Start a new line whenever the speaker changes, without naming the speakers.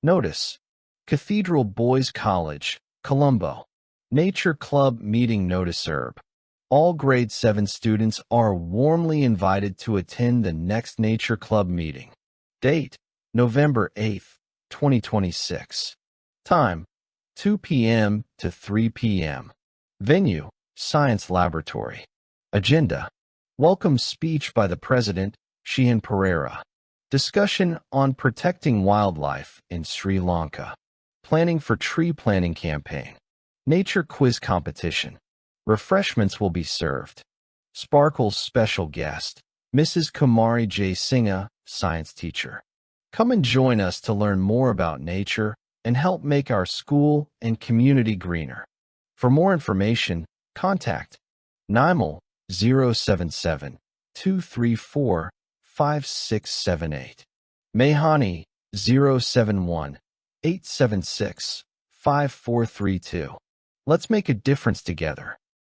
Notice: Cathedral Boys College, Colombo. Nature Club Meeting Notice Herb. All grade 7 students are warmly invited to attend the next Nature Club meeting. Date: November 8th, 2026. Time: 2 p.m. to 3 p.m. Venue: Science Laboratory. Agenda: Welcome speech by the President, Sheehan Pereira. Discussion on protecting wildlife in Sri Lanka. Planning for tree planting campaign. Nature quiz competition. Refreshments will be served. Sparkle's special guest, Mrs. Kumari J. Singha, science teacher. Come and join us to learn more about nature and help make our school and community greener. For more information, contact Nimal 077 234 5678. Mehani 071 876 5432. Let's make a difference together.